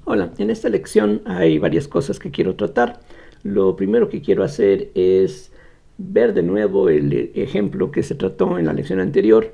Hola, en esta lección hay varias cosas que quiero tratar. Lo primero que quiero hacer es ver de nuevo el ejemplo que se trató en la lección anterior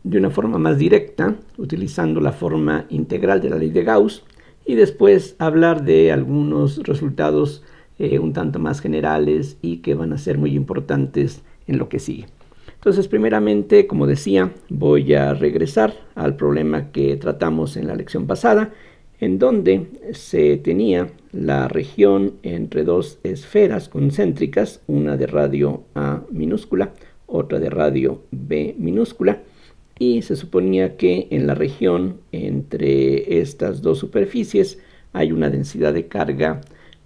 de una forma más directa, utilizando la forma integral de la ley de Gauss, y después hablar de algunos resultados un tanto más generales y que van a ser muy importantes en lo que sigue. Entonces, primeramente, como decía, voy a regresar al problema que tratamos en la lección pasada, en donde se tenía la región entre dos esferas concéntricas, una de radio A minúscula, otra de radio B minúscula, y se suponía que en la región entre estas dos superficies hay una densidad de carga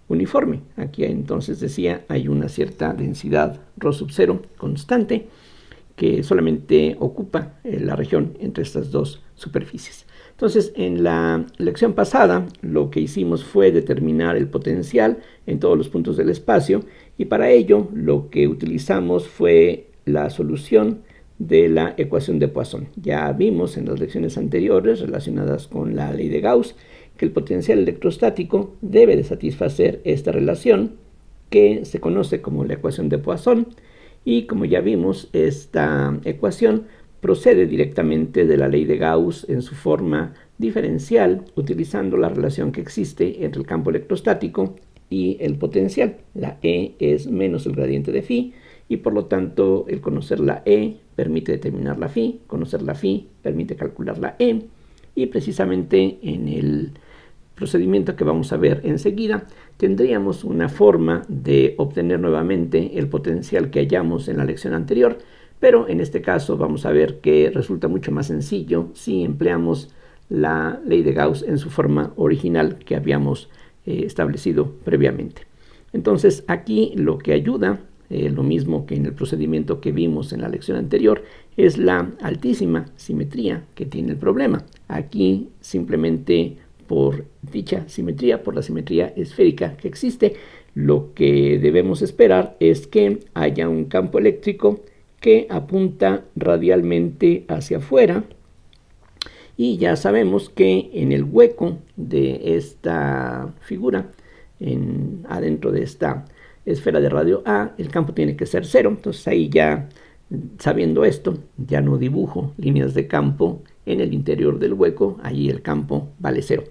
uniforme. Aquí entonces decía hay una cierta densidad ρ sub 0 constante que solamente ocupa la región entre estas dos superficies. Entonces, en la lección pasada lo que hicimos fue determinar el potencial en todos los puntos del espacio, y para ello lo que utilizamos fue la solución de la ecuación de Poisson. Ya vimos en las lecciones anteriores relacionadas con la ley de Gauss que el potencial electrostático debe de satisfacer esta relación que se conoce como la ecuación de Poisson, y como ya vimos, esta ecuación procede directamente de la ley de Gauss en su forma diferencial, utilizando la relación que existe entre el campo electrostático y el potencial. La E es menos el gradiente de phi, y por lo tanto el conocer la E permite determinar la phi, conocer la phi permite calcular la E, y precisamente en el procedimiento que vamos a ver enseguida, tendríamos una forma de obtener nuevamente el potencial que hallamos en la lección anterior, pero en este caso vamos a ver que resulta mucho más sencillo si empleamos la ley de Gauss en su forma original que habíamos establecido previamente. Entonces aquí lo que ayuda, lo mismo que en el procedimiento que vimos en la lección anterior, es la altísima simetría que tiene el problema. Aquí simplemente por dicha simetría, por la simetría esférica que existe, lo que debemos esperar es que haya un campo eléctrico que apunta radialmente hacia afuera, y ya sabemos que en el hueco de esta figura, adentro de esta esfera de radio A, el campo tiene que ser cero. Entonces ahí ya, sabiendo esto, ya no dibujo líneas de campo en el interior del hueco, allí el campo vale cero.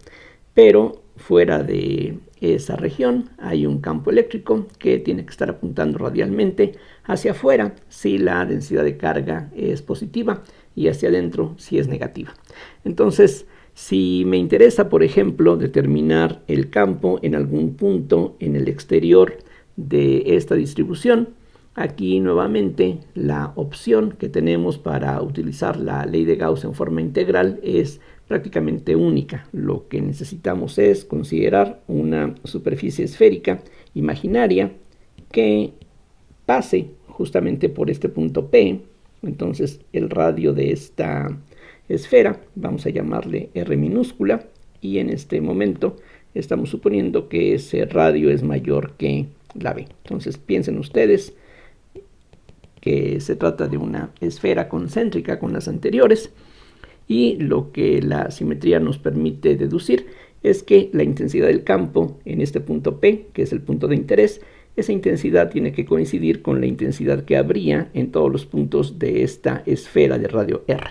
Pero fuera de esa región hay un campo eléctrico que tiene que estar apuntando radialmente hacia afuera si la densidad de carga es positiva, y hacia adentro si es negativa. Entonces, si me interesa, por ejemplo, determinar el campo en algún punto en el exterior de esta distribución, aquí nuevamente la opción que tenemos para utilizar la ley de Gauss en forma integral es prácticamente única. Lo que necesitamos es considerar una superficie esférica imaginaria que pase justamente por este punto P. Entonces el radio de esta esfera vamos a llamarle R minúscula, y en este momento estamos suponiendo que ese radio es mayor que la B. Entonces piensen ustedes que se trata de una esfera concéntrica con las anteriores, y lo que la simetría nos permite deducir es que la intensidad del campo en este punto P, que es el punto de interés, esa intensidad tiene que coincidir con la intensidad que habría en todos los puntos de esta esfera de radio R.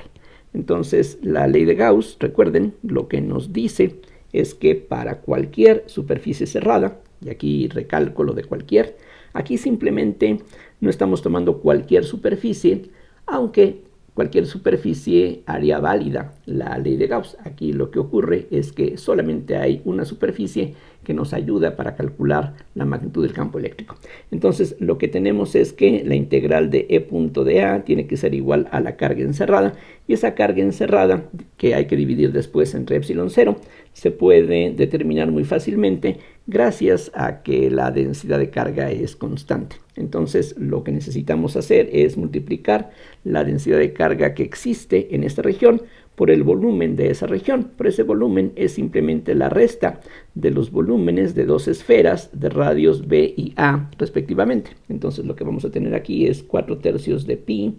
Entonces la ley de Gauss, recuerden, lo que nos dice es que para cualquier superficie cerrada, y aquí recalco lo de cualquier, aquí simplemente no estamos tomando cualquier superficie, aunque cualquier superficie haría válida la ley de Gauss. Aquí lo que ocurre es que solamente hay una superficie que nos ayuda para calcular la magnitud del campo eléctrico. Entonces lo que tenemos es que la integral de E punto de A tiene que ser igual a la carga encerrada, y esa carga encerrada, que hay que dividir después entre epsilon 0, se puede determinar muy fácilmente gracias a que la densidad de carga es constante. Entonces lo que necesitamos hacer es multiplicar la densidad de carga que existe en esta región por el volumen de esa región. Pero ese volumen es simplemente la resta de los volúmenes de dos esferas de radios B y A respectivamente. Entonces lo que vamos a tener aquí es 4/3 de pi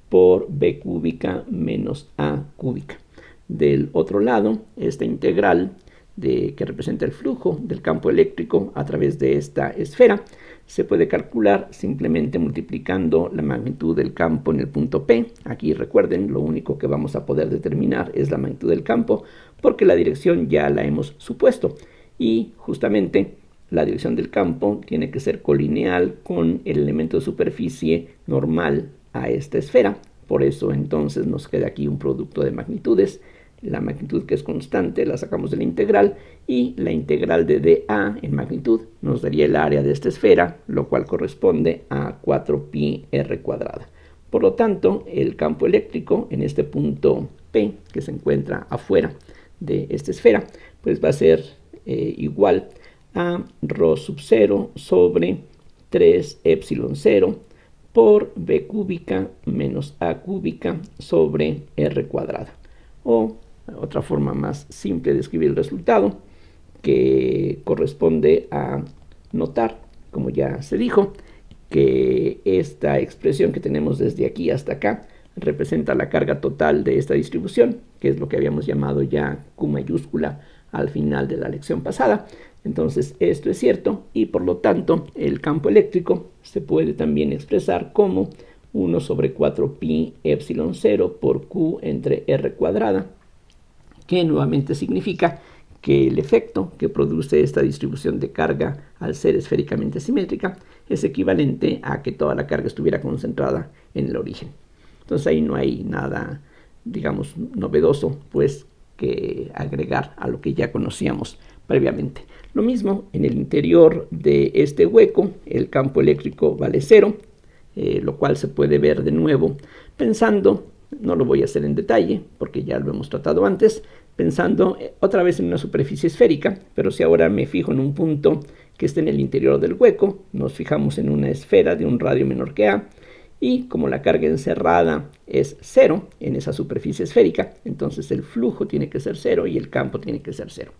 por B cúbica menos A cúbica. Del otro lado, esta integral que representa el flujo del campo eléctrico a través de esta esfera se puede calcular simplemente multiplicando la magnitud del campo en el punto P. Aquí recuerden, lo único que vamos a poder determinar es la magnitud del campo porque la dirección ya la hemos supuesto y justamente la dirección del campo tiene que ser colineal con el elemento de superficie normal a esta esfera. Por eso entonces nos queda aquí un producto de magnitudes. La magnitud que es constante la sacamos de la integral y la integral de dA en magnitud nos daría el área de esta esfera, lo cual corresponde a 4pi r cuadrada. Por lo tanto, el campo eléctrico en este punto P, que se encuentra afuera de esta esfera, pues va a ser igual a ρ sub 0 sobre 3 epsilon 0 por b cúbica menos a cúbica sobre r cuadrada. O otra forma más simple de escribir el resultado, que corresponde a notar, como ya se dijo, que esta expresión que tenemos desde aquí hasta acá representa la carga total de esta distribución, que es lo que habíamos llamado ya Q mayúscula al final de la lección pasada. Entonces esto es cierto y por lo tanto el campo eléctrico se puede también expresar como 1 sobre 4pi epsilon 0 por Q entre r cuadrada, que nuevamente significa que el efecto que produce esta distribución de carga al ser esféricamente simétrica es equivalente a que toda la carga estuviera concentrada en el origen. Entonces ahí no hay nada, digamos, novedoso pues que agregar a lo que ya conocíamos previamente. Lo mismo en el interior de este hueco, el campo eléctrico vale 0, lo cual se puede ver de nuevo pensando, no lo voy a hacer en detalle porque ya lo hemos tratado antes, pensando otra vez en una superficie esférica, pero si ahora me fijo en un punto que está en el interior del hueco, nos fijamos en una esfera de un radio menor que a, y como la carga encerrada es 0 en esa superficie esférica, entonces el flujo tiene que ser 0 y el campo tiene que ser 0.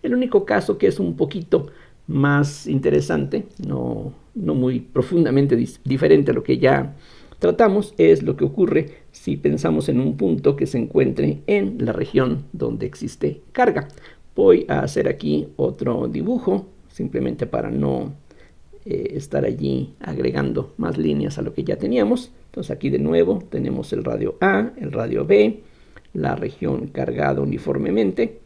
El único caso que es un poquito más interesante, no muy profundamente diferente a lo que ya tratamos, es lo que ocurre si pensamos en un punto que se encuentre en la región donde existe carga. Voy a hacer aquí otro dibujo, simplemente para no estar allí agregando más líneas a lo que ya teníamos. Entonces aquí de nuevo tenemos el radio A, el radio B, la región cargada uniformemente.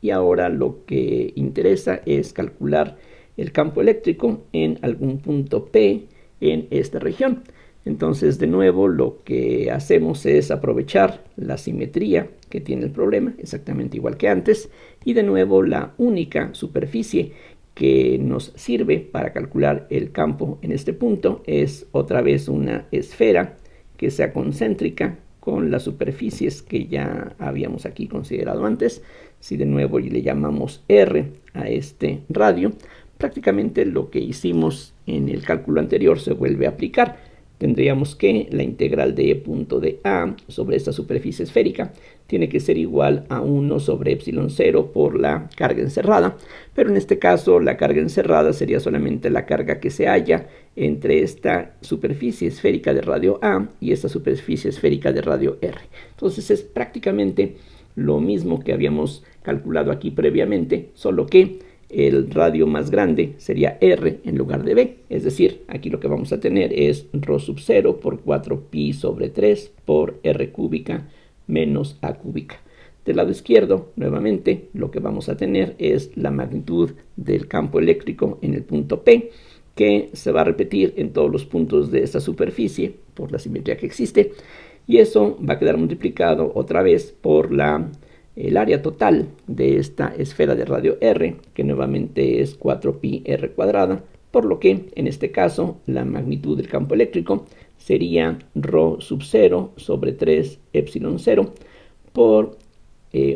Y ahora lo que interesa es calcular el campo eléctrico en algún punto P en esta región. Entonces de nuevo lo que hacemos es aprovechar la simetría que tiene el problema, exactamente igual que antes, y de nuevo la única superficie que nos sirve para calcular el campo en este punto es otra vez una esfera que sea concéntrica con las superficies que ya habíamos aquí considerado antes. Si de nuevo le llamamos R a este radio, prácticamente lo que hicimos en el cálculo anterior se vuelve a aplicar. Tendríamos que la integral de E punto de A sobre esta superficie esférica tiene que ser igual a 1 sobre epsilon 0 por la carga encerrada, pero en este caso la carga encerrada sería solamente la carga que se halla entre esta superficie esférica de radio A y esta superficie esférica de radio R. Entonces es prácticamente lo mismo que habíamos calculado aquí previamente, solo que el radio más grande sería R en lugar de B, es decir, aquí lo que vamos a tener es ρ sub 0 por 4pi sobre 3 por R cúbica menos A cúbica. Del lado izquierdo, nuevamente, lo que vamos a tener es la magnitud del campo eléctrico en el punto P, que se va a repetir en todos los puntos de esta superficie por la simetría que existe, y eso va a quedar multiplicado otra vez por el área total de esta esfera de radio R, que nuevamente es 4pi r cuadrada, por lo que en este caso la magnitud del campo eléctrico sería ρ sub 0 sobre 3 epsilon 0 por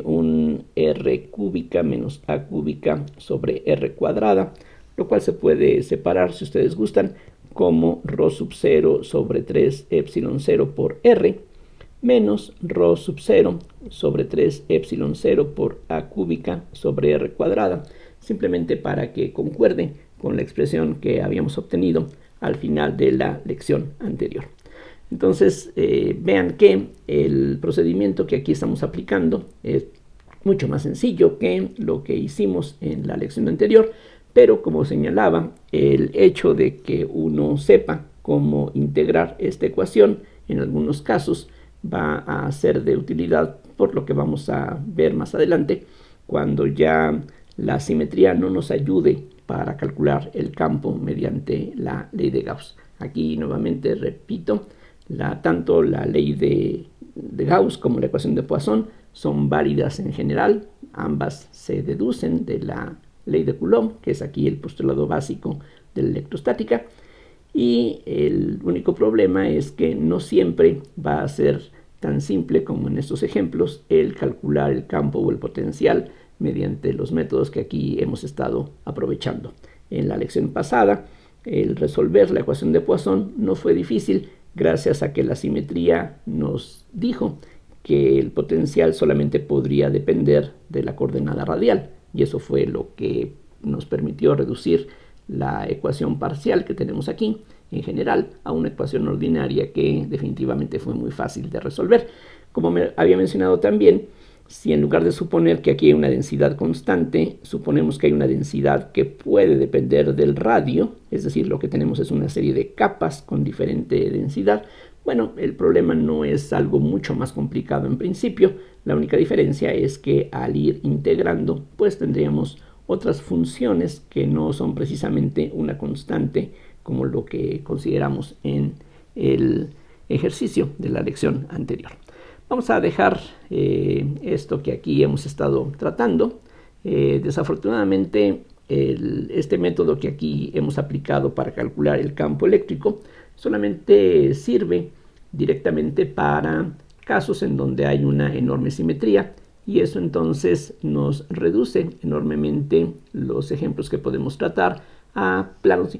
un r cúbica menos a cúbica sobre r cuadrada, lo cual se puede separar si ustedes gustan como ρ sub 0 sobre 3 epsilon 0 por r menos ρ sub 0 sobre 3 epsilon 0 por a cúbica sobre r cuadrada, simplemente para que concuerde con la expresión que habíamos obtenido al final de la lección anterior. Entonces vean que el procedimiento que aquí estamos aplicando es mucho más sencillo que lo que hicimos en la lección anterior, pero como señalaba, el hecho de que uno sepa cómo integrar esta ecuación en algunos casos va a ser de utilidad, por lo que vamos a ver más adelante, cuando ya la simetría no nos ayude para calcular el campo mediante la ley de Gauss. Aquí nuevamente repito, tanto la ley de Gauss como la ecuación de Poisson son válidas en general. Ambas se deducen de la ley de Coulomb, que es aquí el postulado básico de la electrostática. Y el único problema es que no siempre va a ser tan simple como en estos ejemplos el calcular el campo o el potencial mediante los métodos que aquí hemos estado aprovechando. En la lección pasada, el resolver la ecuación de Poisson no fue difícil gracias a que la simetría nos dijo que el potencial solamente podría depender de la coordenada radial, y eso fue lo que nos permitió reducir la ecuación parcial que tenemos aquí en general a una ecuación ordinaria que definitivamente fue muy fácil de resolver. Como me había mencionado también, si en lugar de suponer que aquí hay una densidad constante, suponemos que hay una densidad que puede depender del radio, es decir, lo que tenemos es una serie de capas con diferente densidad, bueno, el problema no es algo mucho más complicado en principio. La única diferencia es que al ir integrando, pues tendríamos otras funciones que no son precisamente una constante como lo que consideramos en el ejercicio de la lección anterior. Vamos a dejar esto que aquí hemos estado tratando. Desafortunadamente, este método que aquí hemos aplicado para calcular el campo eléctrico solamente sirve directamente para casos en donde hay una enorme simetría, y eso entonces nos reduce enormemente los ejemplos que podemos tratar a planos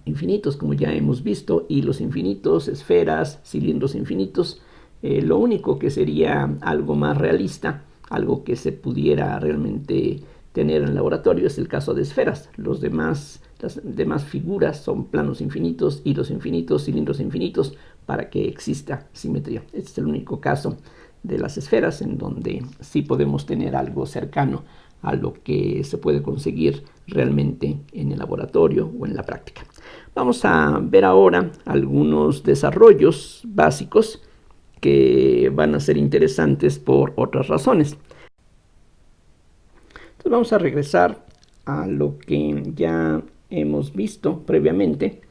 infinitos, como ya hemos visto, hilos infinitos, esferas, cilindros infinitos. Lo único que sería algo más realista, algo que se pudiera realmente tener en el laboratorio, es el caso de esferas. Las demás figuras son planos infinitos, hilos infinitos, cilindros infinitos, para que exista simetría. Este es el único caso de las esferas en donde sí podemos tener algo cercano a lo que se puede conseguir realmente en el laboratorio o en la práctica. Vamos a ver ahora algunos desarrollos básicos que van a ser interesantes por otras razones. Entonces vamos a regresar a lo que ya hemos visto previamente,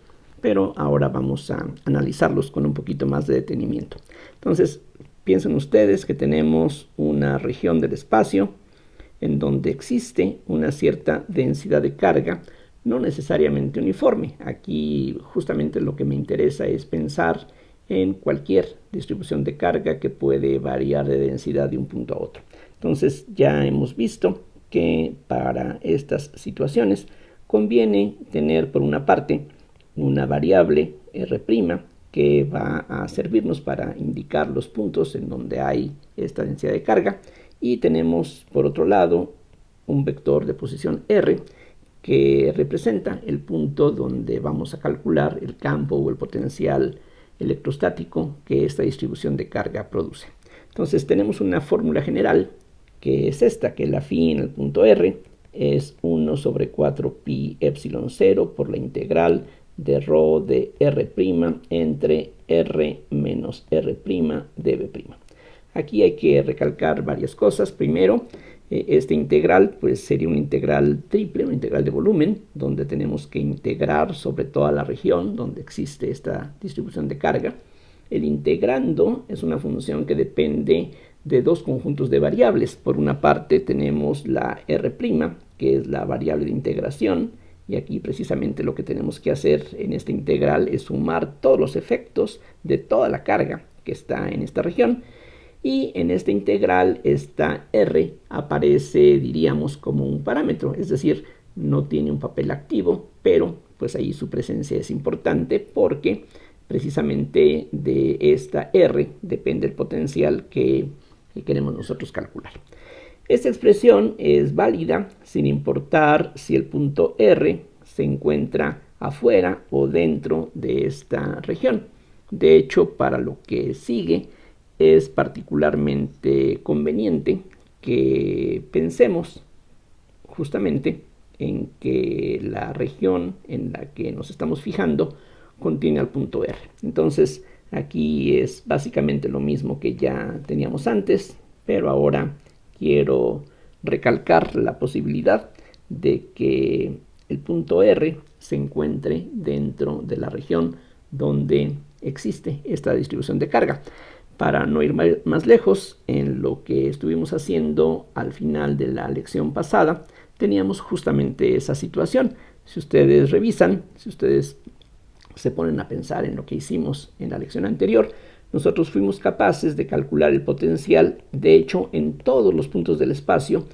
pero ahora vamos a analizarlos con un poquito más de detenimiento. Entonces, piensen ustedes que tenemos una región del espacio en donde existe una cierta densidad de carga, no necesariamente uniforme. Aquí justamente lo que me interesa es pensar en cualquier distribución de carga que puede variar de densidad de un punto a otro. Entonces ya hemos visto que para estas situaciones conviene tener por una parte una variable R' que va a servirnos para indicar los puntos en donde hay esta densidad de carga, y tenemos por otro lado un vector de posición R que representa el punto donde vamos a calcular el campo o el potencial electrostático que esta distribución de carga produce. Entonces tenemos una fórmula general que es esta, que la phi en el punto R es 1 sobre 4 pi epsilon 0 por la integral de rho de R' entre R menos R' dv'. Aquí hay que recalcar varias cosas. Primero, este integral pues sería una integral triple, una integral de volumen, donde tenemos que integrar sobre toda la región donde existe esta distribución de carga. El integrando es una función que depende de dos conjuntos de variables. Por una parte tenemos la R', que es la variable de integración, y aquí precisamente lo que tenemos que hacer en esta integral es sumar todos los efectos de toda la carga que está en esta región. Y en esta integral esta R aparece, diríamos, como un parámetro, es decir, no tiene un papel activo, pero pues ahí su presencia es importante porque precisamente de esta R depende el potencial que queremos nosotros calcular. Esta expresión es válida sin importar si el punto R se encuentra afuera o dentro de esta región. De hecho, para lo que sigue, es particularmente conveniente que pensemos justamente en que la región en la que nos estamos fijando contiene al punto R. Entonces aquí es básicamente lo mismo que ya teníamos antes, pero ahora quiero recalcar la posibilidad de que el punto R se encuentre dentro de la región donde existe esta distribución de carga. Para no ir más lejos, en lo que estuvimos haciendo al final de la lección pasada, teníamos justamente esa situación. Si ustedes revisan, si ustedes se ponen a pensar en lo que hicimos en la lección anterior, nosotros fuimos capaces de calcular el potencial, de hecho, en todos los puntos del espacio,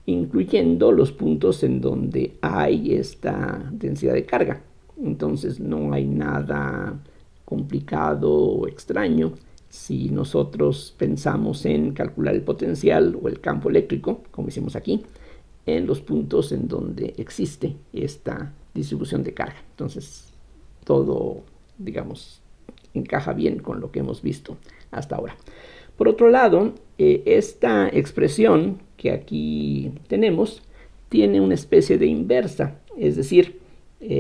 incluyendo los puntos en donde hay esta densidad de carga. Entonces no hay nada complicado o extraño si nosotros pensamos en calcular el potencial o el campo eléctrico, como hicimos aquí, en los puntos en donde existe esta distribución de carga. Entonces todo, digamos, encaja bien con lo que hemos visto hasta ahora. Por otro lado, esta expresión que aquí tenemos tiene una especie de inversa, es decir,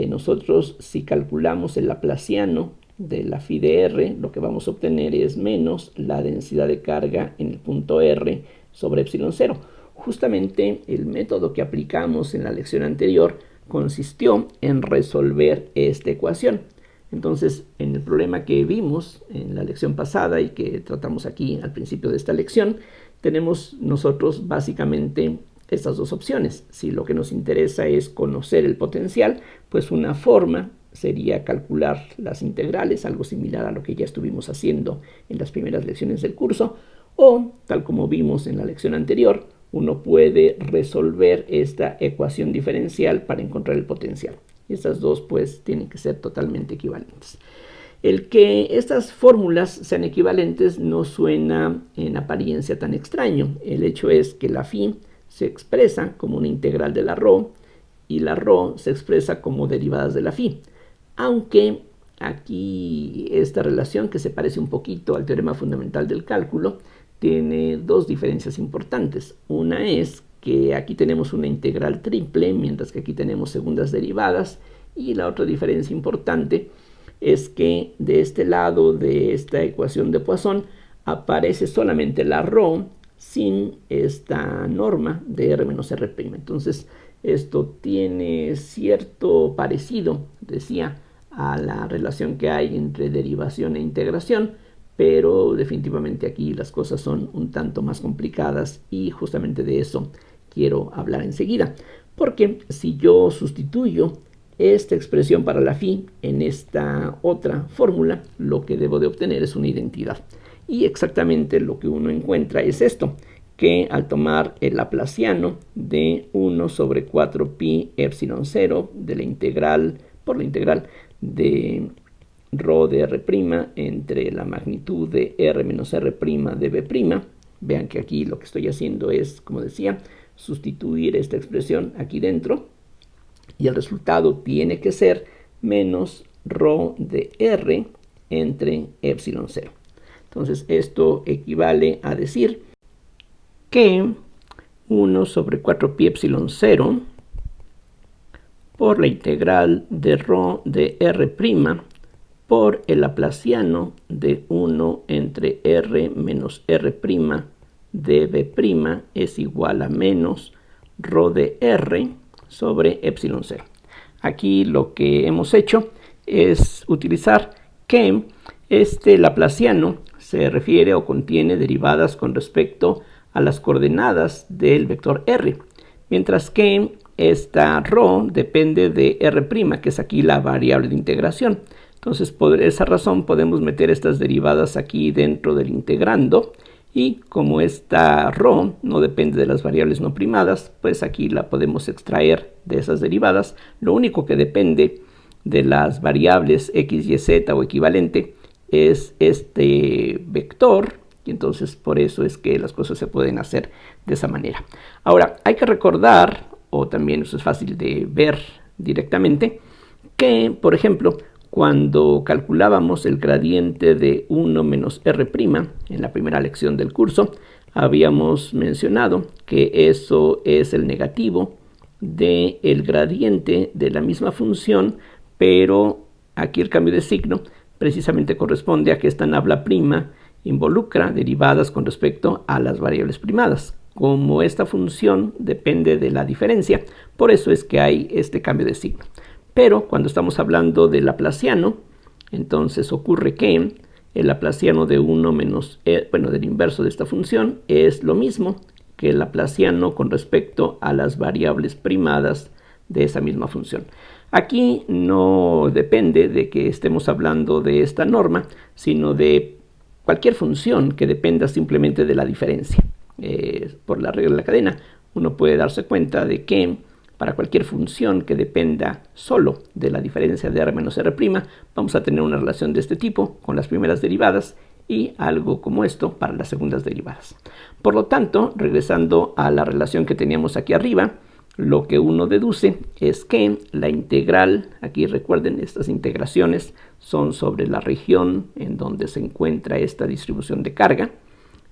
nosotros si calculamos el laplaciano de la phi de R, lo que vamos a obtener es menos la densidad de carga en el punto R sobre epsilon 0. Justamente el método que aplicamos en la lección anterior consistió en resolver esta ecuación. Entonces, en el problema que vimos en la lección pasada y que tratamos aquí al principio de esta lección, tenemos nosotros básicamente estas dos opciones. Si lo que nos interesa es conocer el potencial, pues una forma sería calcular las integrales, algo similar a lo que ya estuvimos haciendo en las primeras lecciones del curso, o, tal como vimos en la lección anterior, uno puede resolver esta ecuación diferencial para encontrar el potencial. Estas dos pues tienen que ser totalmente equivalentes. El que estas fórmulas sean equivalentes no suena en apariencia tan extraño. El hecho es que la phi se expresa como una integral de la rho y la rho se expresa como derivadas de la phi. Aunque aquí esta relación, que se parece un poquito al teorema fundamental del cálculo, tiene dos diferencias importantes. Una es que aquí tenemos una integral triple, mientras que aquí tenemos segundas derivadas, y la otra diferencia importante es que de este lado de esta ecuación de Poisson aparece solamente la rho sin esta norma de R menos R'. Entonces esto tiene cierto parecido, decía, a la relación que hay entre derivación e integración, pero definitivamente aquí las cosas son un tanto más complicadas y justamente de eso quiero hablar enseguida. Porque si yo sustituyo esta expresión para la phi en esta otra fórmula, lo que debo de obtener es una identidad. Y exactamente lo que uno encuentra es esto, que al tomar el laplaciano de 1 sobre 4 pi epsilon 0 de la integral por la integral de rho de R' entre la magnitud de R menos R' de B', vean que aquí lo que estoy haciendo es, como decía, sustituir esta expresión aquí dentro, y el resultado tiene que ser menos rho de R entre epsilon 0. Entonces esto equivale a decir que 1 sobre 4 pi epsilon 0 por la integral de rho de R' por el laplaciano de 1 entre R menos R' de B' es igual a menos rho de R sobre epsilon 0. Aquí lo que hemos hecho es utilizar que este laplaciano se refiere o contiene derivadas con respecto a las coordenadas del vector R, mientras que esta rho depende de R', que es aquí la variable de integración. Entonces, por esa razón podemos meter estas derivadas aquí dentro del integrando, y como esta rho no depende de las variables no primadas, pues aquí la podemos extraer de esas derivadas. Lo único que depende de las variables x, y, z o equivalente es este vector, y entonces por eso es que las cosas se pueden hacer de esa manera. Ahora, hay que recordar, o también eso es fácil de ver directamente, que, por ejemplo, cuando calculábamos el gradiente de 1 menos R' en la primera lección del curso, habíamos mencionado que eso es el negativo del gradiente de la misma función, pero aquí el cambio de signo precisamente corresponde a que esta nabla prima involucra derivadas con respecto a las variables primadas. Como esta función depende de la diferencia, por eso es que hay este cambio de signo. Pero cuando estamos hablando del laplaciano, entonces ocurre que el laplaciano de 1 menos, del inverso de esta función es lo mismo que el laplaciano con respecto a las variables primadas de esa misma función. Aquí no depende de que estemos hablando de esta norma, sino de cualquier función que dependa simplemente de la diferencia. Por la regla de la cadena, uno puede darse cuenta de que para cualquier función que dependa solo de la diferencia de r menos r', vamos a tener una relación de este tipo con las primeras derivadas y algo como esto para las segundas derivadas. Por lo tanto, regresando a la relación que teníamos aquí arriba, lo que uno deduce es que la integral, aquí recuerden, estas integraciones son sobre la región en donde se encuentra esta distribución de carga.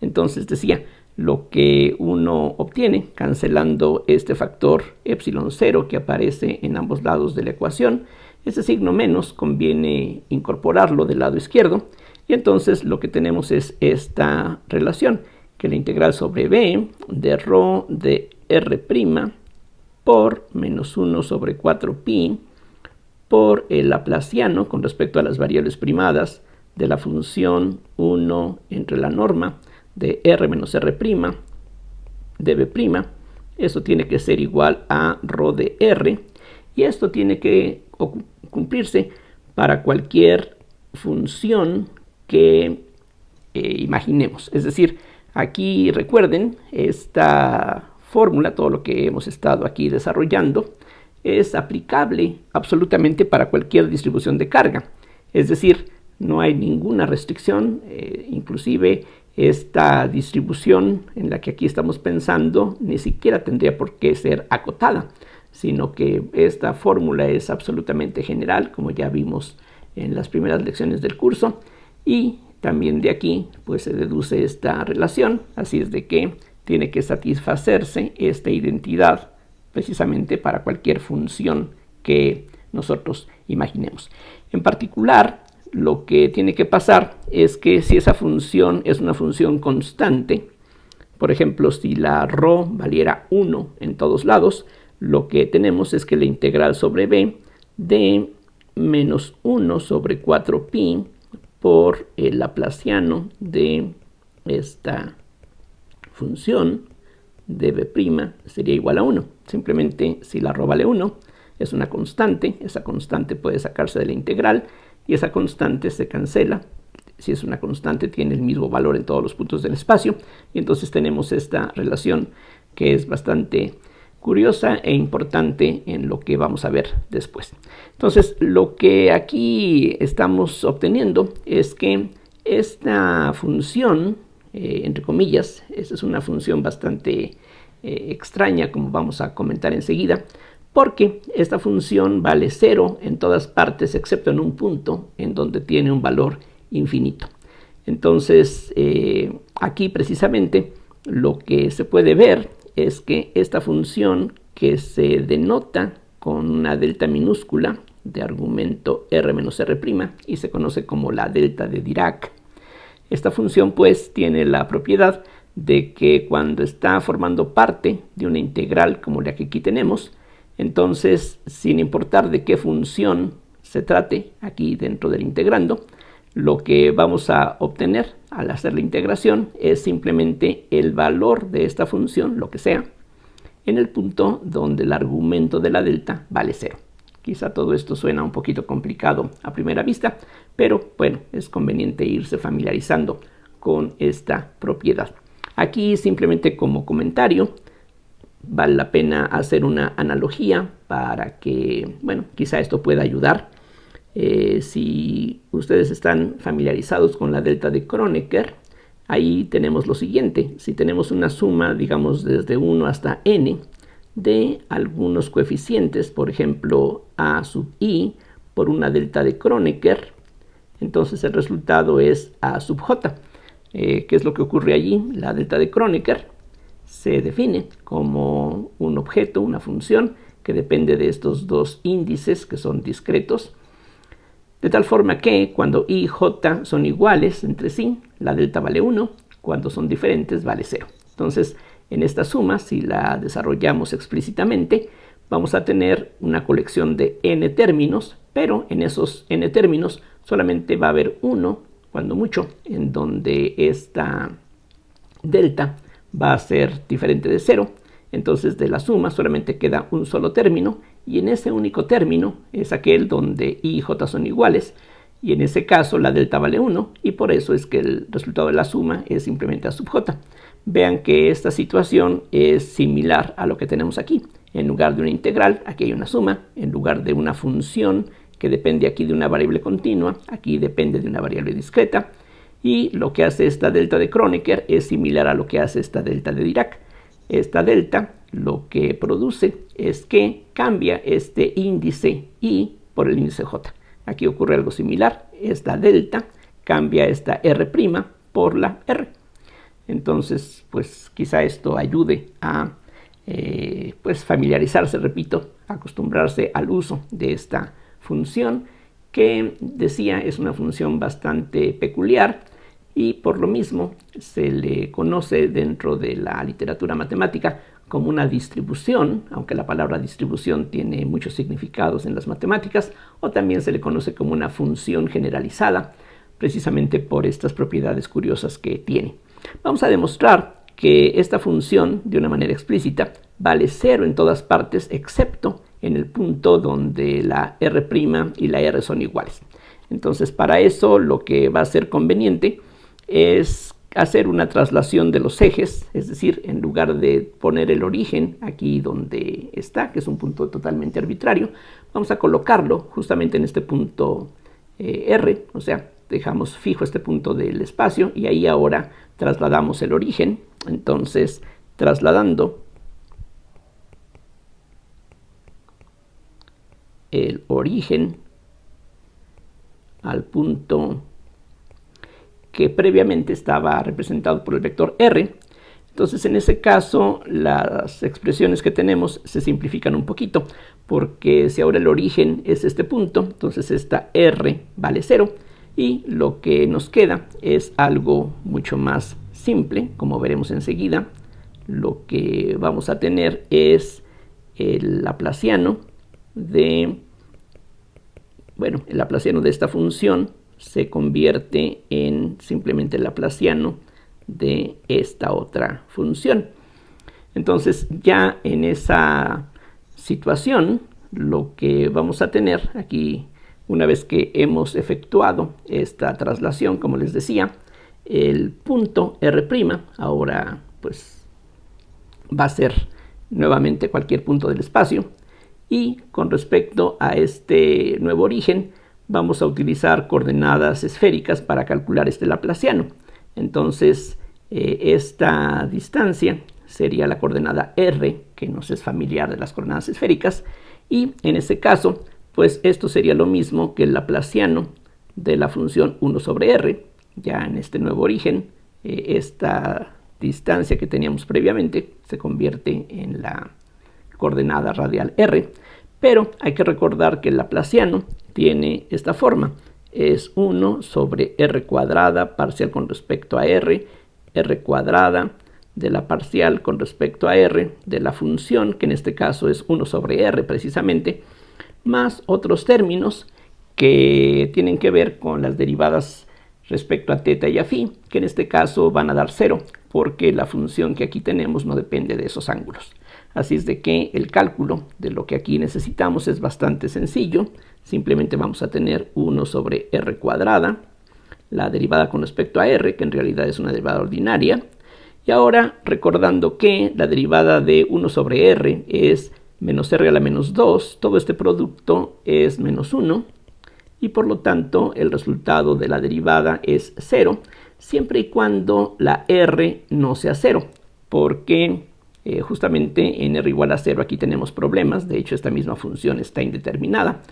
Entonces decía, lo que uno obtiene cancelando este factor epsilon 0 que aparece en ambos lados de la ecuación, ese signo menos conviene incorporarlo del lado izquierdo, y entonces lo que tenemos es esta relación, que la integral sobre b de rho de r' por menos 1 sobre 4pi por el laplaciano con respecto a las variables primadas de la función 1 entre la norma de r menos r' de b', eso tiene que ser igual a rho de r, y esto tiene que cumplirse para cualquier función que imaginemos. Es decir, aquí recuerden, esta fórmula, todo lo que hemos estado aquí desarrollando, es aplicable absolutamente para cualquier distribución de carga. Es decir, no hay ninguna restricción, inclusive esta distribución en la que aquí estamos pensando ni siquiera tendría por qué ser acotada, sino que esta fórmula es absolutamente general, como ya vimos en las primeras lecciones del curso, y también de aquí pues se deduce esta relación, así es de que tiene que satisfacerse esta identidad precisamente para cualquier función que nosotros imaginemos. En particular, lo que tiene que pasar es que si esa función es una función constante, por ejemplo, si la rho valiera 1 en todos lados, lo que tenemos es que la integral sobre b de menos 1 sobre 4pi por el laplaciano de esta función de b' sería igual a 1. Simplemente si la rho vale 1, es una constante, esa constante puede sacarse de la integral y esa constante se cancela. Si es una constante, tiene el mismo valor en todos los puntos del espacio, y entonces tenemos esta relación que es bastante curiosa e importante en lo que vamos a ver después. Entonces, lo que aquí estamos obteniendo es que esta función, entre comillas, esta es una función bastante extraña, como vamos a comentar enseguida, porque esta función vale 0 en todas partes excepto en un punto en donde tiene un valor infinito. Entonces aquí precisamente lo que se puede ver es que esta función, que se denota con una delta minúscula de argumento r menos r' y se conoce como la delta de Dirac, esta función pues tiene la propiedad de que cuando está formando parte de una integral como la que aquí tenemos, entonces, sin importar de qué función se trate aquí dentro del integrando, lo que vamos a obtener al hacer la integración es simplemente el valor de esta función, lo que sea, en el punto donde el argumento de la delta vale 0. Quizá todo esto suena un poquito complicado a primera vista, pero bueno, es conveniente irse familiarizando con esta propiedad. Aquí simplemente como comentario, vale la pena hacer una analogía para que, bueno, quizá esto pueda ayudar. Si ustedes están familiarizados con la delta de Kronecker, ahí tenemos lo siguiente. Si tenemos una suma, digamos, desde 1 hasta n, de algunos coeficientes, por ejemplo, a sub i por una delta de Kronecker, entonces el resultado es a sub j. ¿Qué es lo que ocurre allí? La delta de Kronecker se define como un objeto, una función que depende de estos dos índices que son discretos, de tal forma que cuando i y j son iguales entre sí, la delta vale 1, cuando son diferentes vale 0. Entonces, en esta suma, si la desarrollamos explícitamente, vamos a tener una colección de n términos, pero en esos n términos solamente va a haber uno, cuando mucho, en donde esta delta va a ser diferente de 0. Entonces de la suma solamente queda un solo término, y en ese único término es aquel donde i y j son iguales, y en ese caso la delta vale 1, y por eso es que el resultado de la suma es simplemente a sub j. Vean que esta situación es similar a lo que tenemos aquí. En lugar de una integral, aquí hay una suma. En lugar de una función que depende aquí de una variable continua, aquí depende de una variable discreta. Y lo que hace esta delta de Kronecker es similar a lo que hace esta delta de Dirac. Esta delta lo que produce es que cambia este índice i por el índice j. Aquí ocurre algo similar. Esta delta cambia esta r' por la r. Entonces, pues quizá esto ayude a pues familiarizarse, repito, acostumbrarse al uso de esta función, que decía es una función bastante peculiar y por lo mismo se le conoce dentro de la literatura matemática como una distribución, aunque la palabra distribución tiene muchos significados en las matemáticas, o también se le conoce como una función generalizada, precisamente por estas propiedades curiosas que tiene. Vamos a demostrar que esta función, de una manera explícita, vale 0 en todas partes, excepto en el punto donde la r' y la r son iguales. Entonces, para eso lo que va a ser conveniente es hacer una traslación de los ejes, es decir, en lugar de poner el origen aquí donde está, que es un punto totalmente arbitrario, vamos a colocarlo justamente en este punto R, o sea, dejamos fijo este punto del espacio y ahí ahora trasladamos el origen. Entonces, trasladando el origen al punto que previamente estaba representado por el vector r, entonces en ese caso las expresiones que tenemos se simplifican un poquito, porque si ahora el origen es este punto, entonces esta r vale 0, y lo que nos queda es algo mucho más simple, como veremos enseguida. Lo que vamos a tener es el laplaciano de, bueno, el laplaciano de esta función se convierte en simplemente el laplaciano de esta otra función. Entonces, ya en esa situación, lo que vamos a tener aquí, una vez que hemos efectuado esta traslación, como les decía, el punto r' ahora pues va a ser nuevamente cualquier punto del espacio, y con respecto a este nuevo origen vamos a utilizar coordenadas esféricas para calcular este laplaciano. Entonces esta distancia sería la coordenada r, que nos es familiar de las coordenadas esféricas, y en ese caso pues esto sería lo mismo que el laplaciano de la función 1 sobre r. Ya en este nuevo origen, esta distancia que teníamos previamente se convierte en la coordenada radial r, pero hay que recordar que el laplaciano tiene esta forma: es 1 sobre r cuadrada parcial con respecto a r cuadrada de la parcial con respecto a r de la función, que en este caso es 1 sobre r precisamente, más otros términos que tienen que ver con las derivadas respecto a θ y a φ, que en este caso van a dar 0, porque la función que aquí tenemos no depende de esos ángulos. Así es de que el cálculo de lo que aquí necesitamos es bastante sencillo. Simplemente vamos a tener 1 sobre r cuadrada, la derivada con respecto a r, que en realidad es una derivada ordinaria. Y ahora, recordando que la derivada de 1 sobre r es menos r a la menos 2, todo este producto es menos 1, y por lo tanto el resultado de la derivada es 0, siempre y cuando la r no sea 0, porque justamente en r igual a 0 aquí tenemos problemas. De hecho, esta misma función está indeterminada.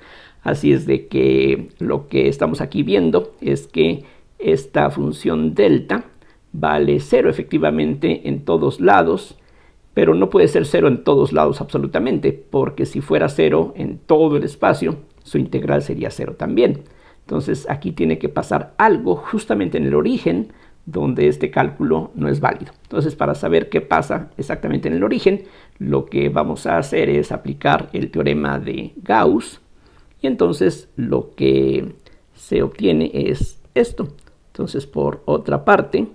Así es de que lo que estamos aquí viendo es que esta función delta vale 0 efectivamente en todos lados, pero no puede ser 0 en todos lados absolutamente, porque si fuera 0 en todo el espacio, su integral sería 0 también. Entonces aquí tiene que pasar algo justamente en el origen donde este cálculo no es válido. Entonces, para saber qué pasa exactamente en el origen, lo que vamos a hacer es aplicar el teorema de Gauss, y entonces lo que se obtiene es esto. Entonces, por otra parte,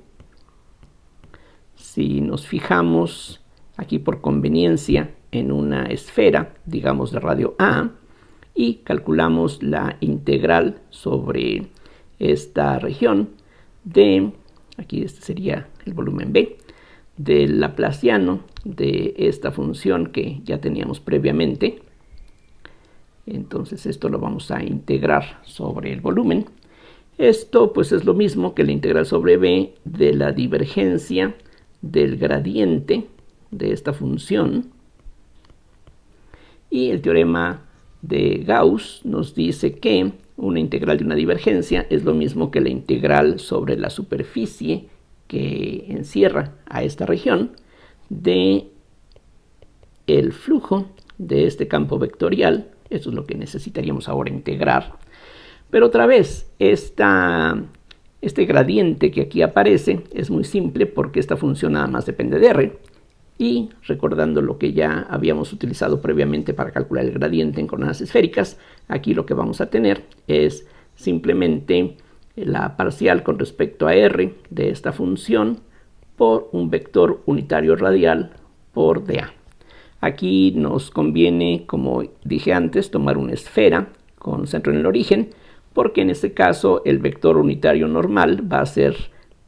si nos fijamos aquí por conveniencia en una esfera, digamos de radio A, y calculamos la integral sobre esta región de, aquí este sería el volumen B, del laplaciano de esta función que ya teníamos previamente. Entonces esto lo vamos a integrar sobre el volumen. Esto pues es lo mismo que la integral sobre B de la divergencia del gradiente de esta función. Y el teorema de Gauss nos dice que una integral de una divergencia es lo mismo que la integral sobre la superficie que encierra a esta región de el flujo de este campo vectorial. Eso es lo que necesitaríamos ahora integrar. Pero otra vez, este gradiente que aquí aparece es muy simple porque esta función nada más depende de R. Y recordando lo que ya habíamos utilizado previamente para calcular el gradiente en coordenadas esféricas, aquí lo que vamos a tener es simplemente la parcial con respecto a R de esta función por un vector unitario radial por dA. Aquí nos conviene, como dije antes, tomar una esfera con centro en el origen, porque en este caso el vector unitario normal va a ser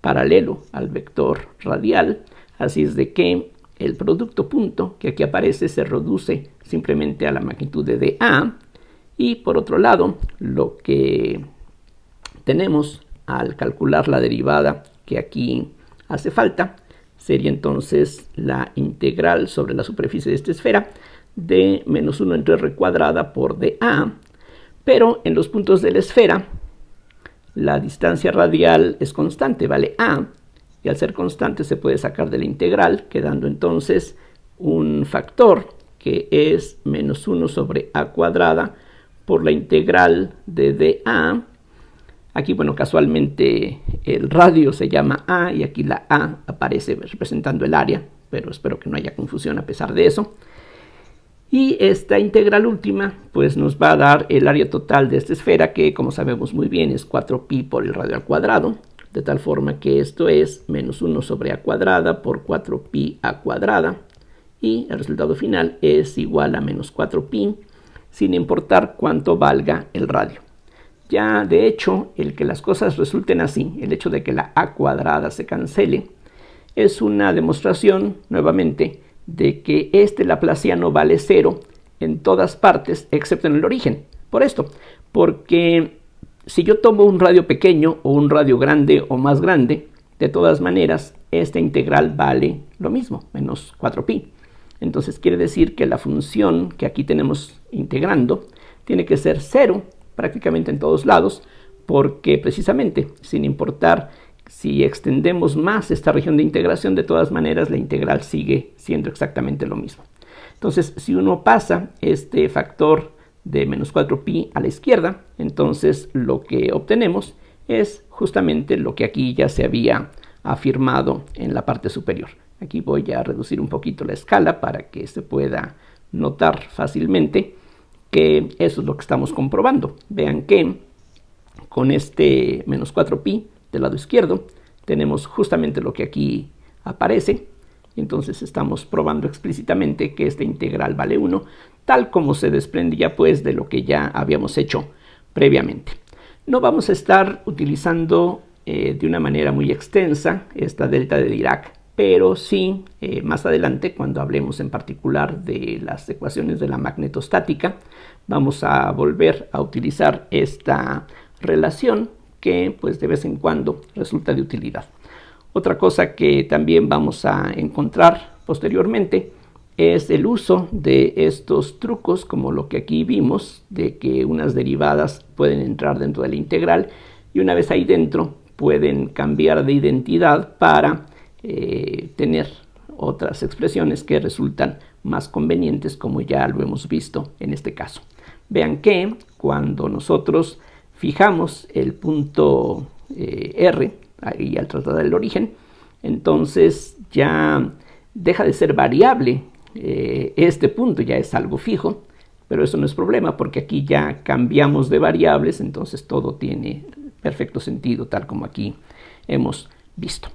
paralelo al vector radial, así es de que el producto punto que aquí aparece se reduce simplemente a la magnitud de dA, y por otro lado lo que tenemos al calcular la derivada que aquí hace falta sería entonces la integral sobre la superficie de esta esfera de menos 1 entre R cuadrada por dA, pero en los puntos de la esfera la distancia radial es constante, vale A, y al ser constante se puede sacar de la integral, quedando entonces un factor que es menos 1 sobre A cuadrada por la integral de dA. Aquí, bueno, casualmente el radio se llama A y aquí la A aparece representando el área, pero espero que no haya confusión a pesar de eso. Y esta integral última pues nos va a dar el área total de esta esfera, que como sabemos muy bien es 4pi por el radio al cuadrado, de tal forma que esto es menos 1 sobre A cuadrada por 4pi A cuadrada, y el resultado final es igual a menos 4pi, sin importar cuánto valga el radio. Ya de hecho, el que las cosas resulten así, el hecho de que la A cuadrada se cancele, es una demostración nuevamente de que este laplaciano vale 0 en todas partes excepto en el origen. Por esto, porque si yo tomo un radio pequeño o un radio grande o más grande, de todas maneras esta integral vale lo mismo, menos 4pi. Entonces quiere decir que la función que aquí tenemos integrando tiene que ser 0 prácticamente en todos lados, porque precisamente sin importar si extendemos más esta región de integración, de todas maneras la integral sigue siendo exactamente lo mismo. Entonces si uno pasa este factor de menos 4pi a la izquierda, entonces lo que obtenemos es justamente lo que aquí ya se había afirmado en la parte superior. Aquí voy a reducir un poquito la escala para que se pueda notar fácilmente que eso es lo que estamos comprobando. Vean que con este menos 4pi del lado izquierdo tenemos justamente lo que aquí aparece, y entonces estamos probando explícitamente que esta integral vale 1, tal como se desprendía pues de lo que ya habíamos hecho previamente. No vamos a estar utilizando de una manera muy extensa esta delta de Dirac, pero sí más adelante, cuando hablemos en particular de las ecuaciones de la magnetostática, vamos a volver a utilizar esta relación que pues de vez en cuando resulta de utilidad. Otra cosa que también vamos a encontrar posteriormente es el uso de estos trucos, como lo que aquí vimos, de que unas derivadas pueden entrar dentro de la integral y una vez ahí dentro pueden cambiar de identidad para tener otras expresiones que resultan más convenientes, como ya lo hemos visto en este caso. Vean que cuando nosotros fijamos el punto R ahí al tratar del origen, entonces ya deja de ser variable. Este punto ya es algo fijo, pero eso no es problema porque aquí ya cambiamos de variables, entonces todo tiene perfecto sentido tal como aquí hemos visto.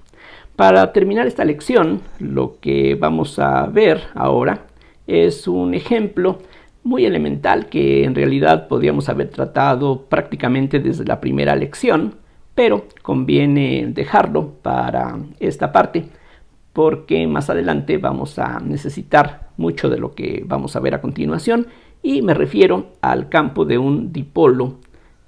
Para terminar esta lección, lo que vamos a ver ahora es un ejemplo muy elemental que en realidad podríamos haber tratado prácticamente desde la primera lección, pero conviene dejarlo para esta parte porque más adelante vamos a necesitar mucho de lo que vamos a ver a continuación, y me refiero al campo de un dipolo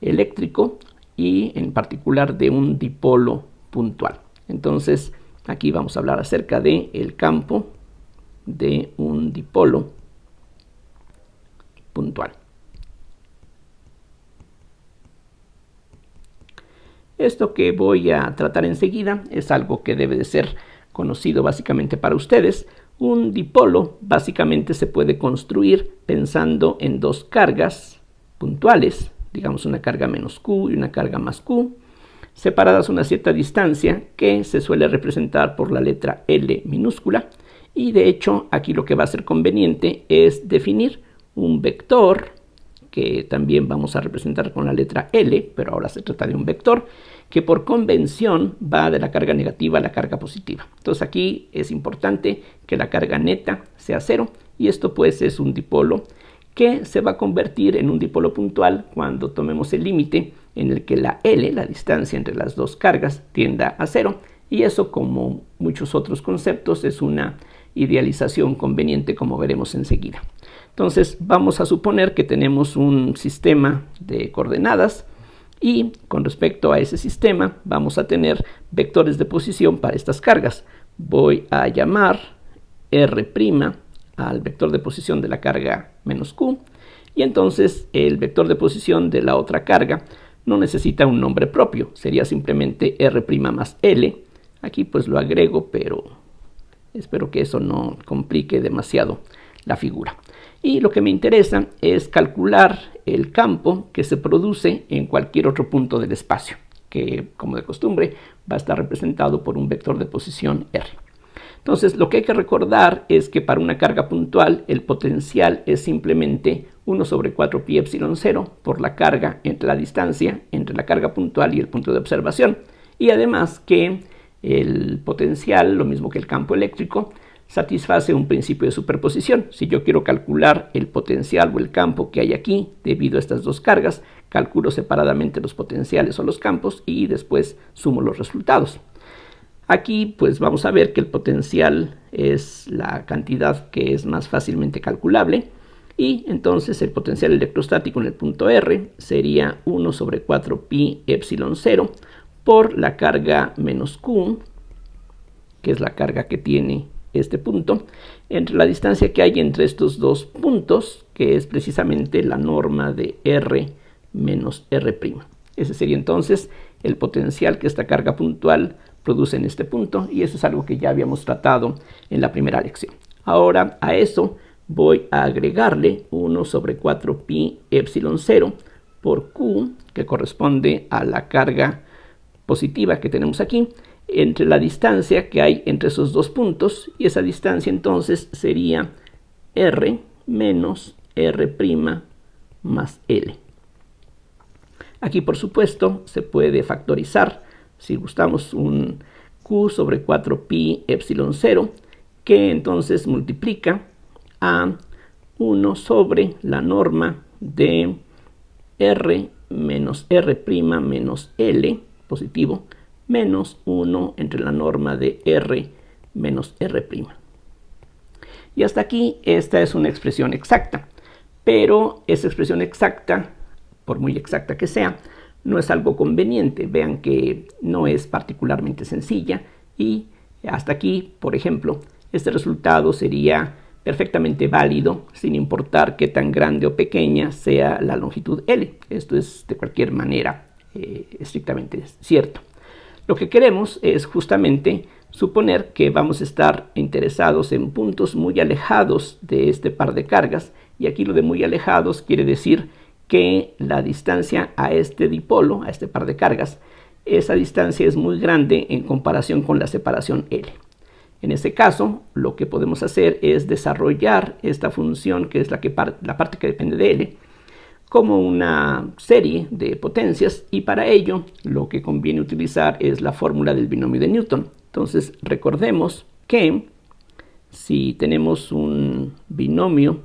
eléctrico y en particular de un dipolo puntual. Entonces aquí vamos a hablar acerca del campo de un dipolo puntual. Esto que voy a tratar enseguida es algo que debe de ser conocido básicamente para ustedes. Un dipolo básicamente se puede construir pensando en dos cargas puntuales, digamos una carga menos Q y una carga más Q, separadas a una cierta distancia que se suele representar por la letra L minúscula. Y de hecho aquí lo que va a ser conveniente es definir un vector que también vamos a representar con la letra L, pero ahora se trata de un vector que por convención va de la carga negativa a la carga positiva. Entonces aquí es importante que la carga neta sea 0, y esto pues es un dipolo que se va a convertir en un dipolo puntual cuando tomemos el límite en el que la L, la distancia entre las dos cargas, tienda a 0, y eso, como muchos otros conceptos, es una idealización conveniente, como veremos enseguida. Entonces vamos a suponer que tenemos un sistema de coordenadas y con respecto a ese sistema vamos a tener vectores de posición para estas cargas. Voy a llamar R' al vector de posición de la carga menos Q, y entonces el vector de posición de la otra carga no necesita un nombre propio, sería simplemente R' más L. Aquí pues lo agrego, pero espero que eso no complique demasiado la figura. Y lo que me interesa es calcular el campo que se produce en cualquier otro punto del espacio, que como de costumbre va a estar representado por un vector de posición R. Entonces lo que hay que recordar es que para una carga puntual el potencial es simplemente 1 sobre 4 pi epsilon 0 por la carga entre la distancia entre la carga puntual y el punto de observación, y además que el potencial, lo mismo que el campo eléctrico, satisface un principio de superposición. Si yo quiero calcular el potencial o el campo que hay aquí debido a estas dos cargas, calculo separadamente los potenciales o los campos y después sumo los resultados. Aquí pues vamos a ver que el potencial es la cantidad que es más fácilmente calculable, y entonces el potencial electrostático en el punto R sería 1 sobre 4 pi epsilon 0 por la carga menos Q, que es la carga que tiene este punto, entre la distancia que hay entre estos dos puntos, que es precisamente la norma de R menos R'. Ese sería entonces el potencial que esta carga puntual produce en este punto, y eso es algo que ya habíamos tratado en la primera lección. Ahora a eso voy a agregarle 1 sobre 4 pi epsilon 0 por Q, que corresponde a la carga positiva que tenemos aquí, entre la distancia que hay entre esos dos puntos, y esa distancia entonces sería R menos R' más L. Aquí por supuesto se puede factorizar si gustamos un Q sobre 4 pi epsilon 0, que entonces multiplica a 1 sobre la norma de R menos R' menos L positivo, menos 1 entre la norma de R menos R'. Y hasta aquí esta es una expresión exacta, pero esa expresión exacta, por muy exacta que sea, no es algo conveniente. Vean que no es particularmente sencilla, y hasta aquí, por ejemplo, este resultado sería perfectamente válido sin importar qué tan grande o pequeña sea la longitud L. Esto es de cualquier manera estrictamente cierto. Lo que queremos es justamente suponer que vamos a estar interesados en puntos muy alejados de este par de cargas, y aquí lo de muy alejados quiere decir que la distancia a este dipolo, a este par de cargas, esa distancia es muy grande en comparación con la separación L. En este caso, lo que podemos hacer es desarrollar esta función, que es la parte que depende de L, como una serie de potencias, y para ello lo que conviene utilizar es la fórmula del binomio de Newton. Entonces recordemos que si tenemos un binomio,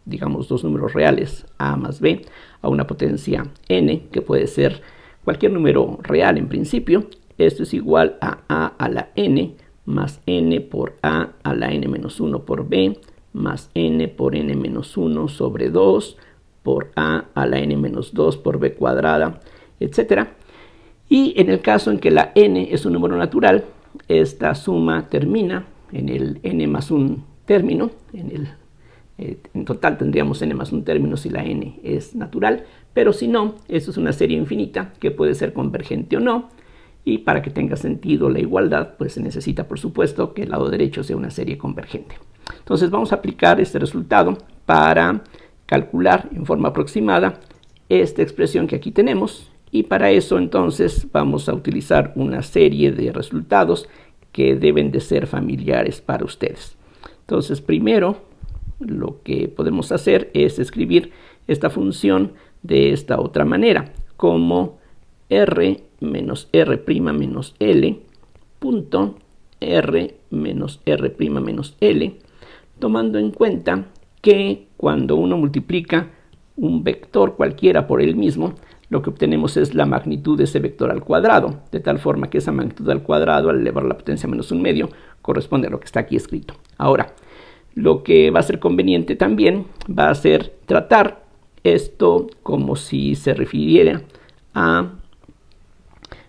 digamos dos números reales, a más b, a una potencia n, que puede ser cualquier número real en principio, esto es igual a la n más n por a la n menos 1 por b, más n por n menos 1 sobre 2 por a la n menos 2 por b cuadrada, etc. Y en el caso en que la n es un número natural, esta suma termina en el n más un término. En total tendríamos n más un término si la n es natural, pero si no, esto es una serie infinita que puede ser convergente o no. Y para que tenga sentido la igualdad, pues se necesita, por supuesto, que el lado derecho sea una serie convergente. Entonces vamos a aplicar este resultado para calcular en forma aproximada esta expresión que aquí tenemos, y para eso entonces vamos a utilizar una serie de resultados que deben de ser familiares para ustedes. Entonces primero lo que podemos hacer es escribir esta función de esta otra manera, como r menos r' menos l punto r menos r' menos l, tomando en cuenta que cuando uno multiplica un vector cualquiera por él mismo, lo que obtenemos es la magnitud de ese vector al cuadrado, de tal forma que esa magnitud al cuadrado, al elevar la potencia menos un medio, corresponde a lo que está aquí escrito. Ahora, lo que va a ser conveniente también va a ser tratar esto como si se refiriera a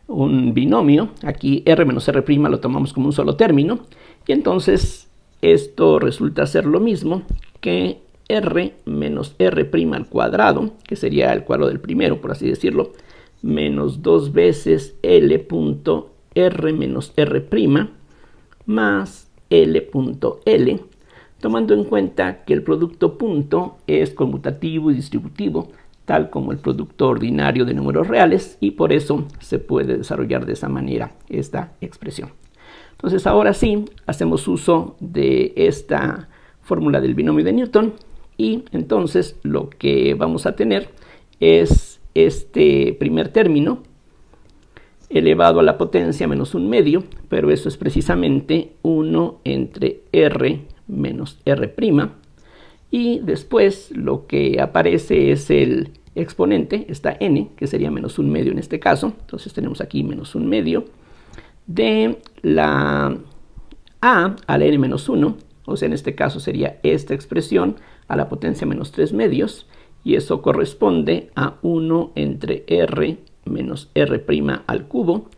un binomio. Aquí r menos r' lo tomamos como un solo término, y entonces esto resulta ser lo mismo que r menos r' al cuadrado, que sería el cuadrado del primero, por así decirlo, menos 2 veces l punto r menos r' más l punto l, tomando en cuenta que el producto punto es conmutativo y distributivo, tal como el producto ordinario de números reales, y por eso se puede desarrollar de esa manera esta expresión. Entonces ahora sí, hacemos uso de esta fórmula del binomio de Newton, y entonces lo que vamos a tener es este primer término elevado a la potencia menos un medio, pero eso es precisamente 1 entre r menos r', y después lo que aparece es el exponente, esta n, que sería menos un medio en este caso. Entonces tenemos aquí menos un medio de la a la n menos 1, o sea, en este caso sería esta expresión a la potencia menos 3 medios, y eso corresponde a 1 entre r menos r' al cubo,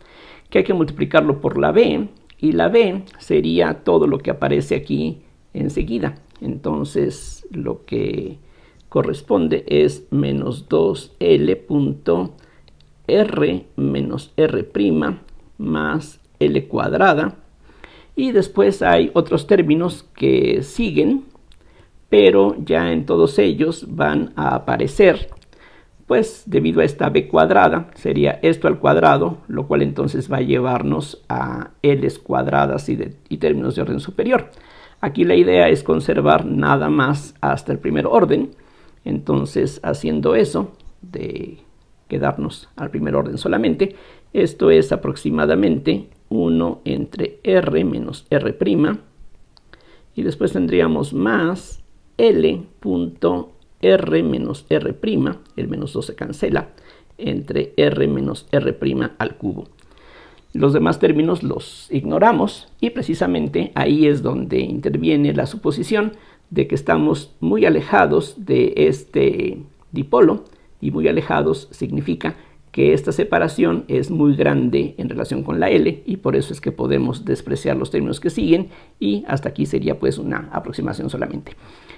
que hay que multiplicarlo por la b, y la b sería todo lo que aparece aquí enseguida. Entonces lo que corresponde es menos 2l punto r menos r' más l cuadrada, y después hay otros términos que siguen, pero ya en todos ellos van a aparecer, pues debido a esta b cuadrada, sería esto al cuadrado, lo cual entonces va a llevarnos a l's cuadradas y términos de orden superior. Aquí la idea es conservar nada más hasta el primer orden, entonces haciendo eso, de quedarnos al primer orden solamente, esto es aproximadamente 1 entre r menos r', y después tendríamos más l punto r menos r', el menos 2 se cancela, entre r menos r' al cubo. Los demás términos los ignoramos, y precisamente ahí es donde interviene la suposición de que estamos muy alejados de este dipolo, y muy alejados significa que esta separación es muy grande en relación con la L, y por eso es que podemos despreciar los términos que siguen, y hasta aquí sería pues una aproximación solamente.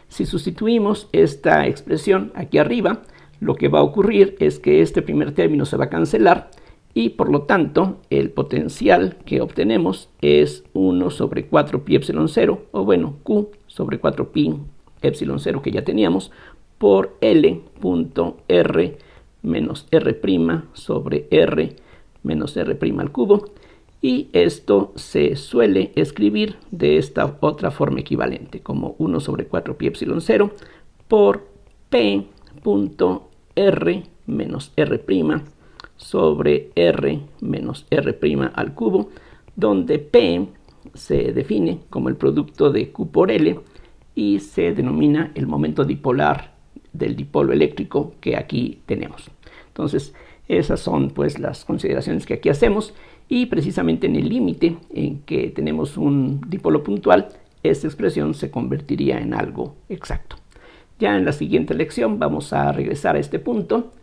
Si sustituimos esta expresión aquí arriba, lo que va a ocurrir es que este primer término se va a cancelar, y por lo tanto el potencial que obtenemos es 1 sobre 4 pi epsilon 0, o bueno, Q sobre 4 pi epsilon 0 que ya teníamos, por L punto R menos R' sobre R menos R' al cubo, y esto se suele escribir de esta otra forma equivalente, como 1 sobre 4 pi epsilon 0 por P punto R menos R' sobre R menos R' al cubo, donde P se define como el producto de Q por L y se denomina el momento dipolar del dipolo eléctrico que aquí tenemos. Entonces, esas son pues las consideraciones que aquí hacemos, y precisamente en el límite en que tenemos un dipolo puntual, esta expresión se convertiría en algo exacto. Ya en la siguiente lección vamos a regresar a este punto,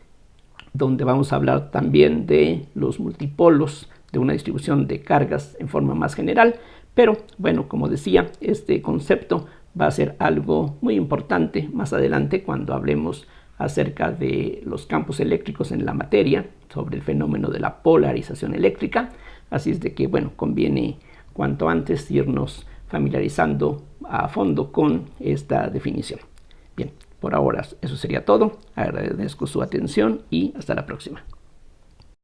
donde vamos a hablar también de los multipolos de una distribución de cargas en forma más general, pero bueno, como decía, este concepto va a ser algo muy importante más adelante cuando hablemos acerca de los campos eléctricos en la materia, sobre el fenómeno de la polarización eléctrica. Así es de que, bueno, conviene cuanto antes irnos familiarizando a fondo con esta definición. Bien, por ahora eso sería todo. Agradezco su atención y hasta la próxima.